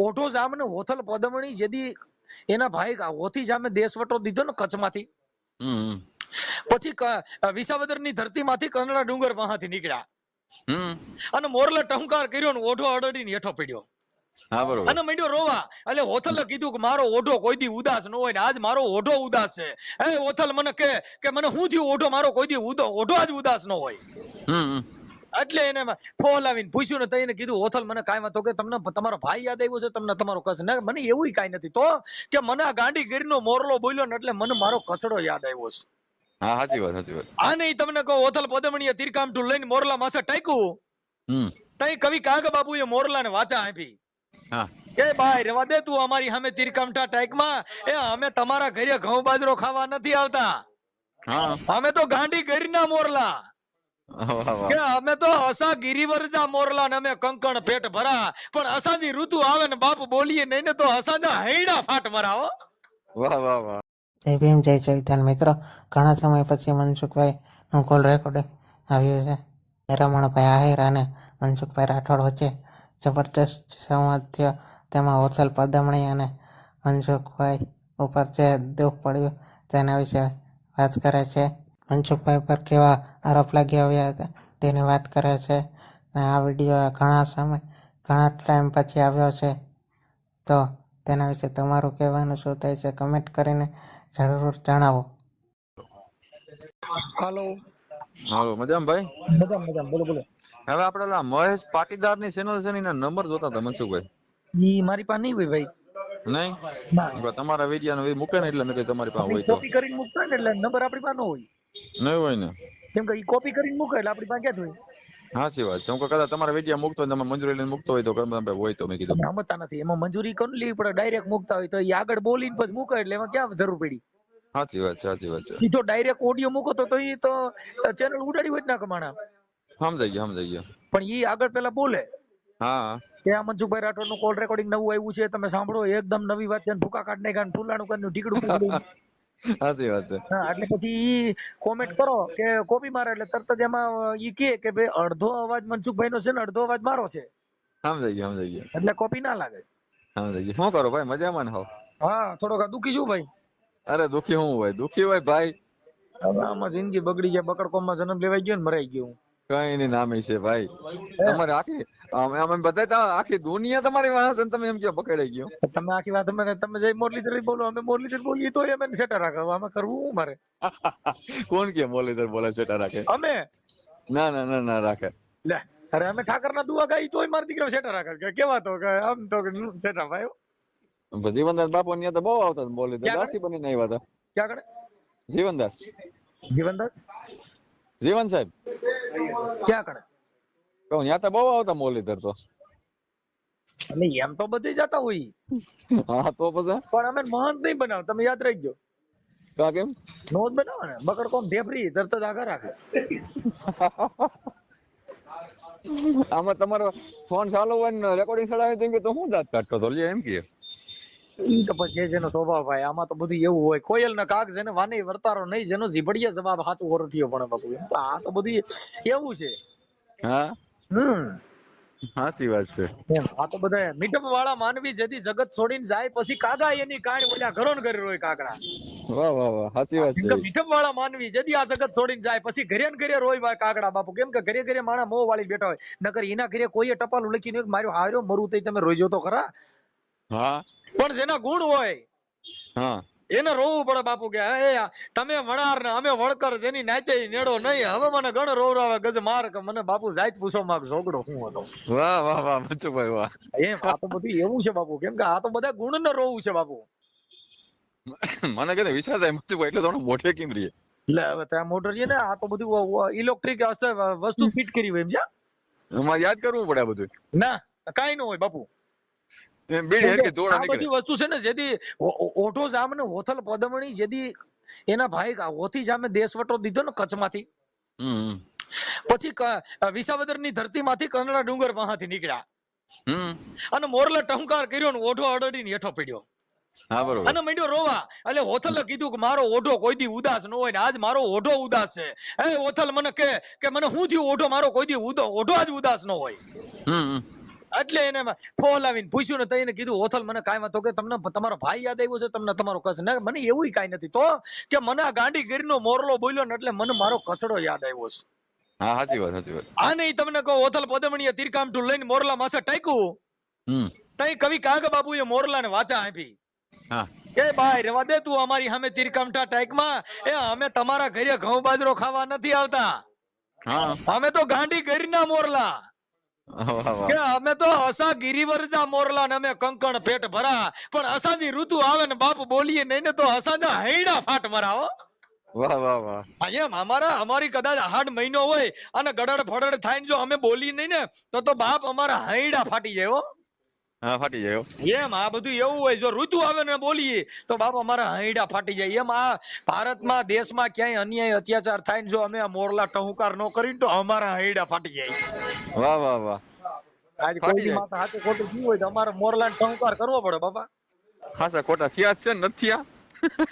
ઓઢો જામને હોથલ પદમણી જેદી એના ભાઈ હોથી જામે દેશવટો દીધો ને કચ્છમાંથી પછી વિસાવદરની ધરતીમાંથી કંડલા ડુંગર વાહાથી નીકળ્યા અને મોરલે ટહુકાર કર્યો ને ઓઢો અડડીને હેઠો પડ્યો. હા બરોબર. અને મંડ્યો રોવા. એટલે હોથલે કીધું કે મારો ઓઢો કોઈ દી ઉદાસ ન હોય ને આજ મારો ઓઢો ઉદાસ છે. હે હોથલ મને કે મને શું થયું ઓઢો મારો કોઈ દી ઓઢો આજ ઉદાસ ન હોય. એટલે એને ફોલાવીને પૂછ્યું ને તો એને કીધું હોથલ મને કાંઈ વાતો કે તમને તમારો ભાઈ યાદ આવ્યો છે તમને તમારો કચ્છ ને મને એવું કાંઈ નથી તો કે મને આ ગાંડી ગીરનો મોરલો બોલ્યો ને એટલે મને મારો કચડો યાદ આવ્યો છે. હા સાચી વાત સાચી વાત. આ નહીં તમને કહો હોથલ પદમણીએ તીરકામઠું લઈને મોરલા માથે ટાક્યું. તઈ કવિ કાગ બાબુએ મોરલાને વાચા આપી. હા કે ભાઈ રેવા દે તું અમારી સામે તીરકામઠા ટાઈકમાં એ અમે તમારા ઘરે ઘઉં બાજરો ખાવા નથી આવતા. હા અમે તો ગાંડી ગીરના મોરલા. કે અમે તો અસા ગિરિવરજા મોરલા ને અમે કંકણ પેટ ભરા પણ અસાજી ઋતુ આવે ને બાપ બોલીએ નહીં ને તો અસાજા હૈડા ફાટ મરાવો. વાહ વાહ વાહ. જય ભીમ જય ચૈતન્ય મિત્રો, ઘણા સમય પછી મનસુખભાઈ નું કોલ રેકોર્ડિંગ આવ્યું છે. રમણભાઈ આહિર અને મનસુખભાઈ રાઠોડ વચ્ચે જબરજસ્ત સંવાદ થયો. તેમાં હોથલ પદમણી અને મનસુખભાઈ ઉપર જે દુઃખ પડ્યું તેના વિશે વાત કરે છે. મનસુખભાઈ પર કેવા આરોપ લાગી આવ્યા હતા તેની વાત કરે છે. અને આ વિડીયો ઘણા ટાઈમ પછી આવ્યો છે, તો તેના વિશે તમારું કહેવાનું શું થાય છે કમેન્ટ કરીને જરૂર જણાવો. હાલો હાલો મજામાં ભાઈ? મજામાં બોલો બોલો. હવે આપણે મહેશ પાટીદાર ની ચેનલ છે એના નંબર જોતા હતા મનસુખભાઈ. ઈ મારી પાસે નહીં હોય ભાઈ. નહીં ના તમારા વિડીયો નો મૂકે ને એટલે મેં કીધું તમારી પાસે હોય તો. કોપી કરીને મૂકતા ને એટલે નંબર આપણી પાસે ન હોય. નહીં હોય ને કેમ કે ઈ કોપી કરીને મૂકે એટલે આપણી પાસે ક્યાં હોય. સાચી વાત છે. હું કદાચ તમારા વિડીયો મૂકતો હોય તમારે મંજૂરી લઈને મૂકતો હોય તો હોય તો મેં કીધું અમે અમતા નથી એમાં મંજૂરી કોણ લેવી પડે. ડાયરેક્ટ મૂકતા હોય તો ઈ આગળ બોલીને પછી મૂકે એટલે એમાં ક્યાં જરૂર પડી. સાચી વાત છે સાચી વાત છે. સીધો ડાયરેક્ટ ઓડિયો મૂકો તો ઈ તો ચેનલ ઉડાડી હોય જ ના કમાણા. સમજાઈ ગયો. પણ ઈ આગળ પેલા બોલે હા કે આ મનસુખભાઈ રાઠોડ નું કોલ રેકોર્ડિંગ નવું આવ્યું છે તમે સાંભળો એકદમ નવી વાત છે ભૂકા કાઢ નાખ્યા ફૂલાણું કરીને ઢીકડું પૂરું. સાચી વાત છે. હા એટલે પછી ઈ કોમેન્ટ કરો કે કોપી મારે એટલે તરત જ એમાં ઈ કે ભાઈ અડધો અવાજ મનસુખભાઈ નો છે ને અડધો અવાજ મારો છે સમજાઈ ગયો એટલે કોપી ના લાગે. સમજાઈ ગયો. શું કરો ભાઈ મજામાં ને? હા થોડોક દુખી છું ભાઈ. અરે દુખી હોય ભાઈ. આમાં જિંદગી બગડી જાય. બકડકોમમાં જન્મ લેવાઈ ગયો ને મરાઈ ગયો. કઈ ની નામે છે ભાઈ. તમારે આખી દુનિયા તમારી વાહ છે તમે એમ કહો પકડાઈ ગયો. તમે આખી વાત તમે જઈ મોરલીધર બોલો અમે મોરલીધર બોલીએ તો અમે સેટા રાખવા અમે કરવું હું મારે. કોણ કે મોરલીધર બોલે સેટા રાખે? અમે ના રાખે. લે અરે અમે ઠાકર ના દુઆ ગાઈ તોય મારા દીકરા સેટા રાખે કે કેવા તો કે આમ તો સેટા ભાઈ. જીવનદાસ બાપુ ને તો બહુ આવતા મોરલીધર દાસી બનીને આવ્યા હતા. ક્યાં કણે? જીવનદાસ જીવન સાહેબ ક્યાં કણે? કહું ત્યાં તો બહુ આવતા મોરલીધર તો. એટલે એમ તો બધી જતા હોય. હા તો પછી પણ અમે મહંત નહીં બનાવ તમે યાદ રાખજો. કા કેમ? નો જ બનાવો ને બકડકોમ ઢેફરી તરત જ આગળ રાખે. આમાં તમારો ફોન ચાલુ હોય ને રેકોર્ડિંગ ચડાવી તો હું દાંત કાઢતો તો એમ કે ઈ તો પછી જેનો સ્વભાવ ભાઈ આમાં તો બધું એવું હોય. કોયલ ના કાગ જેને વાની વર્તારો નહીં જેનો જીભડીએ જવાબ હાચું ઓરઠિયો પણ બાપુ આ તો બધું એવું છે. હા સાચી વાત છે. એમ આ તો બધા મીઠપ વાળા માનવી જેથી જગત છોડીને જાય પછી કાગા એની કાણ ઓલા ઘરો ને ઘરે રોય કાગડા. વાહ સાચી વાત છે. મીઠપ વાળા માનવી જેથી આ જગત છોડીને જાય પછી ઘરે ને ઘરે રોય કાગડા બાપુ. કેમ કે ઘરે માણા મોં વાળી બેઠા હોય નકર એના ઘરે કોઈએ ટપાલું લખીને માર્યો હાર્યો મરું તઈ તમે રોઈજો તો ખરા. હા પણ જેના ગુણ હોય હા એને રોવું પડે બાપુ કે તમે વણાર ને અમે વણકર જેની નાચે નેડો નહીં હવે મને ગણ રોવરાવે ગજ માર કે મને બાપુ જાત પૂછો માર ઝોગડો શું હતો. વાહ મનસુખભાઈ વાહ. એમ આ તો બધું એવું છે બાપુ. કેમ કે આ તો બધા ગુણ ને રોવું છે બાપુ. મને કે વિચાર થાય મનસુખભાઈ એટલે થોડું મોઢે કેમ રહીએ. એટલે હવે ત્યાં મોટર છે ને આ તો બધું ઇલેક્ટ્રિક વસ્તુ ફિટ કરી હોય એમ છે. અમારે યાદ કરવું પડે આ બધું. ના કાઈ ન હોય બાપુ. આ બધી વસ્તુ છે ને જેથી ઓઢો જામ ને હોથલ પદમણી જેથી એના ભાઈ હોથી જામે દેશવટો દીધો ને કચ્છમાંથી પછી વિસાવદરની ધરતીમાંથી કંડલા ડુંગર વાહાથી નીકળ્યા અને મોરલે ટહુકાર કર્યો ને ઓઢો અડડીને હેઠો પડ્યો. હા બરોબર. અને મંડ્યો રોવા. એટલે હોથલે કીધું કે મારો ઓઢો કોઈ દી ઉદાસ ન હોય ને આજ મારો ઓઢો ઉદાસ છે. હે હોથલ મને કે મને શું થયું ઓઢો મારો કોઈ દી ઓઢો આજ ઉદાસ ન હોય. એટલે એને ફોન આવીને પૂછ્યું ને તો એને કીધું ઓથલ મને કાંઈ વાતો કે તમને તમારો ભાઈ યાદ આવ્યો છે, તમને તમારો કચ્છ ને મને એવું કાંઈ નથી, તો કે મને આ ગાંડી ગીરનો મોરલો બોલ્યો ને એટલે મને મારો કચડો યાદ આવ્યો છે. હા સાચી વાત. આ નહીં તમને કહો ઓથલ પદમણીએ તીરકામઠું લઈને મોરલા માથે ટાક્યું, તઈ કવિ કાગ બાબુએ મોરલાને વાચા આપી. હા કે ભાઈ રેવા દે, તું અમારી સામે તીરકામઠા ટાઈકમાં, એ અમે તમારા ઘરે ઘઉં બાજરો ખાવા નથી આવતા, અમે તો ગાંડી ગીરના મોરલા, કે અમે તો અસા ગિરિવરજા મોરલા ને અમે કંકણ પેટ ભરા, પણ અસાજી ઋતુ આવે ને બાપ બોલીએ નહીં ને તો અસાજા હૈડા ફાટ મરાવો. વાહ વાહ વાહ. એમ અમારી કદાચ આહાડ મહિનો હોય અને ગડડ ફડડ થાય જો અમે બોલી નહીં ને તો બાપ અમારા હૈડા ફાટી જાય હો. હા ફાટી જાય એમ આ બધું એવું હોય, જો ઋતુ આવે ને બોલીએ તો બાપ અમારા હૈડા ફાટી જાય. એમ આ ભારતમાં દેશમાં ક્યાંય અન્યાય અત્યાચાર થાય ને જો અમે આ મોરલા ટહુકાર ન કરી તો અમારા હૈડા ફાટી જાય. વાહ વાહ વાહ. આજ કોઈ માથે હાથે ખોટું થયું હોય તો અમારે મોરલા ટહુકાર કરવો પડે બાપા. ખાસા ખોટા થયા છે ને નથી થયા.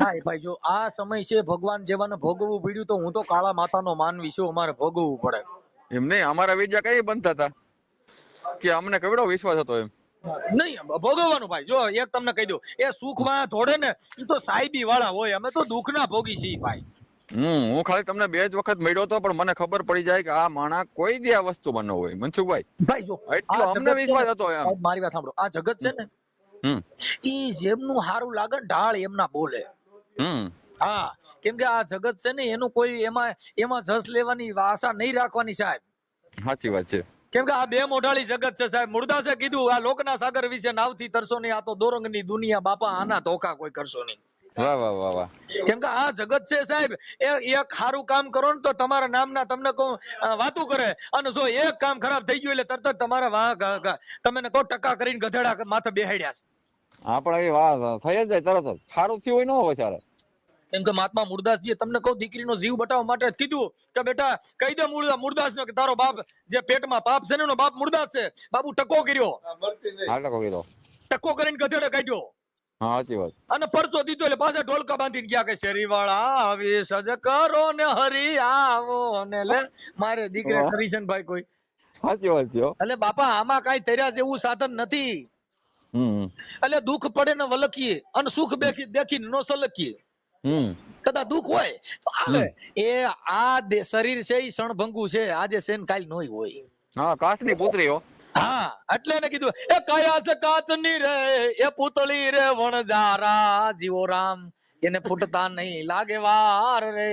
હા ભાઈ, જો આ સમય છે ભગવાન જેવાને ભોગવવું પડ્યું તો હું તો કાળા માતાનો માનવી છું, અમારે ભોગવવું પડે. એમ નહીં, અમારા વિદ્યા કઈ બનતા હતા કે અમને કેવડો વિશ્વાસ હતો એમ નહીં ભોગવવાનું ભાઈ. જો એક તમને કહી દઉં, એ સુખમાં થોડે ને એ તો સાહેબી વાળા હોય, અમે તો દુઃખના ભોગી છીએ ભાઈ. હું ખાલી તમને 2 જ વખત મળ્યો તો પણ મને ખબર પડી જાય કે આ માણા કોઈ દી આ વસ્તુ બનો હોય મનસુખભાઈ. ભાઈ જો એટલો અમને વિશ્વાસ હતો એમ. મારી વાત સાંભળો, આ જગત છે ને ઈ જેમનું હારું લાગે ને ઢાળ એમના બોલે. હા, કેમ કે આ જગત છે ને એનું કોઈ એમાં જસ લેવાની આશા નહીં રાખવાની સાહેબ. સાચી વાત છે. કેમ કે આ બે મોઢાળી જગત છે સાહેબ. મુરદાસે કીધું આ લોકના સાગર વિશે નાવથી તરસો નહીં, આ તો દોરંગની દુનિયા બાપા, આના ધોકા કોઈ કરશો નહીં. વાહ વાહ વાહ વાહ. કેમ કે આ જગત છે સાહેબ, એક સારું કામ કરો ને તો તમારા નામના તમને કહું વાતું કરે, અને જો એક કામ ખરાબ થઈ ગયું એટલે તરત જ તમારા તમે કહો ટકા કરીને ગધેડા માથે બેહાડ્યા છે. આપણે એ વાત થઈ જ જાય તરત જ, સારું થયું હોય ન હોય સારા. કેમ કે મહાત્મા મુરદાસજીએ તમને કહું દીકરીનો જીવ બટાવવા માટે કીધું કે બેટા કહી દે મુરદાસ ને કે તારો બાપ જે પેટમાં પાપ છે ને એનો બાપ મુરદાસ છે. બાબુ ટકો કર્યો, ટકો કરીને ગધેડે કાઢ્યો. હા સાચી વાત. અને પરચો દીધો એટલે પાછા ઢોલકા બાંધીને ગયા કે શેરી વાળા આવી સજ કરો ને હરી આવો ને લે મારે દીકરે કરી છે ને ભાઈ કોઈ. સાચી વાત છે. એટલે બાપા આમાં કઈ તર્યા જેવું સાધન નથી. એટલે દુઃખ પડે ને વલકીએ અને સુખ દેખીને નો સલકીએ. કદાચ દુઃખ હોય તો આવે. એ આ શરીર છે એ ક્ષણભંગુ છે, આજે સેન કાલ નોય હોય. હા, કાચની પુત્રી હો. હા, એટલે એને કીધું એ કયા છે કાચની રે એ પુતળી રે વણજારા જીવો રામ, એને ફૂટતા નહીં લાગે વાર રે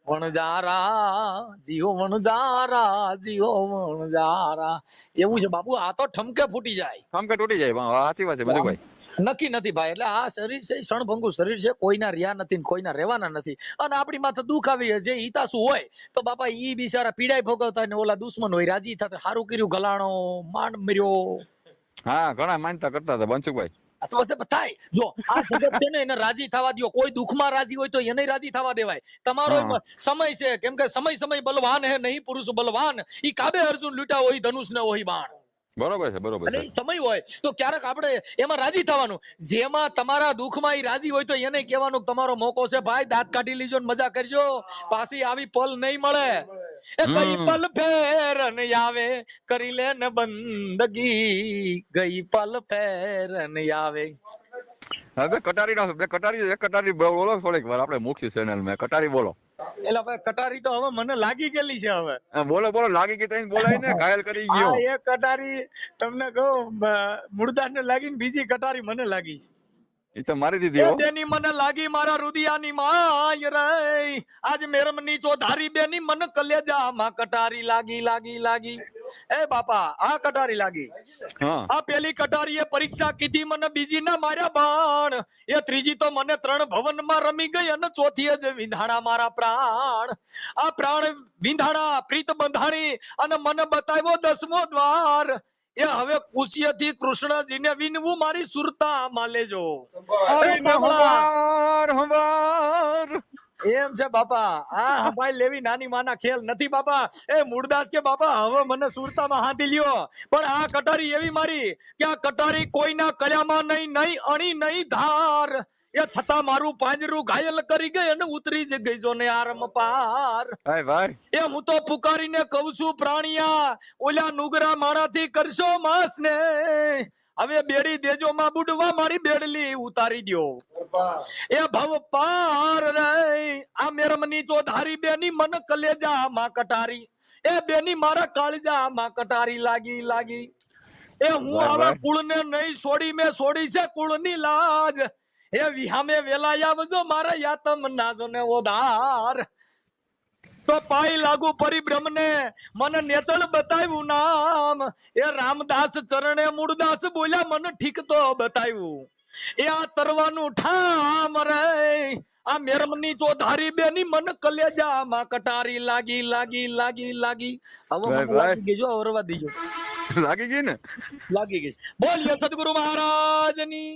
વણજારા જીવો વણજારા જીવો વણજારા. એવું છે બાબુ, આ તો ઠમકે ફૂટી જાય, ઠમકે તૂટી જાય. સાચી વાત છે મધુભાઈ. નક્કી નથી ભાઈ. એટલે આ શરીર છે ક્ષણભંગુ શરીર છે, કોઈના રહ્યા નથી કોઈના રહેવાના નથી. અને આપણી માથે દુઃખ આવી જે હિતાસુ હોય તો બાપા ઈ બિચારા પીડાય ભોગવતા ને ઓલા દુશ્મન હોય રાજી થતા સારું કર્યું ગલાણો માંડ મર્યો. હા, ઘણા માનતા કરતા હતા બંસુભાઈ. તો થાય જો આ જગત છે ને એને રાજી થવા દો. કોઈ દુઃખમાં રાજી હોય તો એને રાજી થવા દેવાય. તમારો સમય છે, કેમ કે સમય બલવાન હે નહીં પુરુષ બલવાન, ઈ કાબે અર્જુન લૂટા હોય ધનુષ ને હોય બાણ. બરોબર છે, બરોબર છે. સમય હોય તો ક્યારેક આપણે એમાં રાજી થવાનું. જેમાં તમારા દુઃખમાં રાજી હોય તો એને કહેવાનું તમારો મોકો છે ભાઈ, દાંત કાઢી લીજો ને મજા કરજો, પાછી આવી પલ નહીં મળે. એ કઈ પલ ફેર નહીં આવે, કરી લે ને બંદગી, ગઈ પલ ફેર નહીં આવે. હવે કટારી બોલો થોડીક વાર, આપણે મૂકશું ચેનલ માં કટારી બોલો. એટલે ભાઈ કટારી તો હવે મને લાગી ગયેલી છે. હવે બોલો લાગી ગઈ તો બોલાય ને, ઘાયલ કરી ગયો. એક કટારી તમને કહું મુરદાસ ને લાગી ને બીજી કટારી મને લાગી. એ તો મારી દીધી હો. બેની મને લાગી મારા રુદિયાની માય રે, આજ મેરમની ચોધારી બેની મન કલેજામાં કટારી લાગી. એ બાપા આ કટારી લાગી. આ પેલી કટારીએ પરીક્ષા કીધી મને, બીજી ના માર્યા બાણ, એ ત્રીજી તો મને 3 ભવન માં રમી ગઈ અને ચોથી જ વિંધાણા મારા પ્રાણ. આ પ્રાણ વિંધાણા પ્રીત બંધાણી અને મને બતાવ્યો 10મો દ્વાર. એ હવે કુશિયથી કૃષ્ણજીને વિનવું મારી સુરતા માં લેજો. એમ છે બાપા. આ હપાઈ લેવી નાની માના ખેલ નથી બાપા. એ મૂળદાસ કે બાપા હવે મને સુરતામાં હાંધી લ્યો, પણ આ કટારી એવી મારી કે આ કટારી કોઈના કળામાં નહીં અણી નહીં ધાર, એ છતાં મારું પાંજરું ઘાયલ કરી ગઈ અને ઉતરી જ ગઈ જો ને આરમ પાર. ભાઈ એ હું તો પુકારીને કહું છું પ્રાણિયા, ઓલા નુગરા માણાથી કરશો માસ ને, હવે બેડી દેજો માં બુડવા મારી બેડલી ઉતારી દ્યો. એ ભવ પાર રે આ મેરમની જો ધારી બેની મન કલેજા માં કટારી, એ બેની મારા કાળજા માં કટારી લાગી. એ હું આવા કુળને નહીં છોડી, મેં છોડી છે કુળની લાજ. એ વિહામે વેલાયા આવજો મારા યાતમ નાજો ને ઓધાર. તો પાઈ લાગુ પરિભ્રમ ને મને નેતલ બતાવ્યું નામ, એ રામદાસ ચરણે મૂળદાસ બોલ્યા મને ઠીક તો બતાવ્યું. એ આ તરવાનું ઠામ રે આ મેરમની જો ધારી બેની મન કલેજા માં કટારી લાગી. હવે મને લાગી ગઈ જો અવરવા દીજો. લાગી ગઈ ને? લાગી ગઈ. બોલીએ સદગુરુ મહારાજની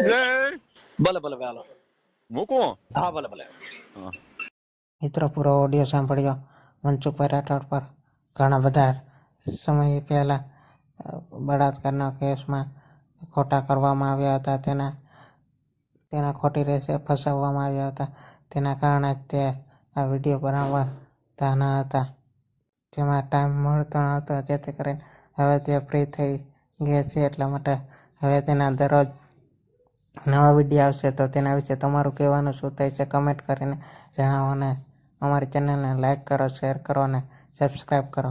જય. ભલે હાલો મૂકો. હા ભલે. મિત્રો પૂરો ઓડિયો સાંભળ્યો મનસુખભાઈ રાઠોડ પર ઘણા બધા સમય પહેલાં બળાત્કારના કેસમાં ખોટા કરવામાં આવ્યા હતા, તેના ખોટી રીતે ફસાવવામાં આવ્યા હતા. તેના કારણે જ તે આ વિડીયો બનાવતા ન હતા, જેમાં ટાઈમ મળતો ન હતો. જેથી કરીને હવે તે ફ્રી થઈ ગયા છે, એટલા માટે હવે તેના દરરોજ નવા વિડીયો આવશે. તો તેના વિશે તમારું કહેવાનું શું થાય છે કમેન્ટ કરીને જણાવો, અને અમારી ચેનલને લાઈક કરો, શેર કરો અને સબસ્ક્રાઈબ કરો.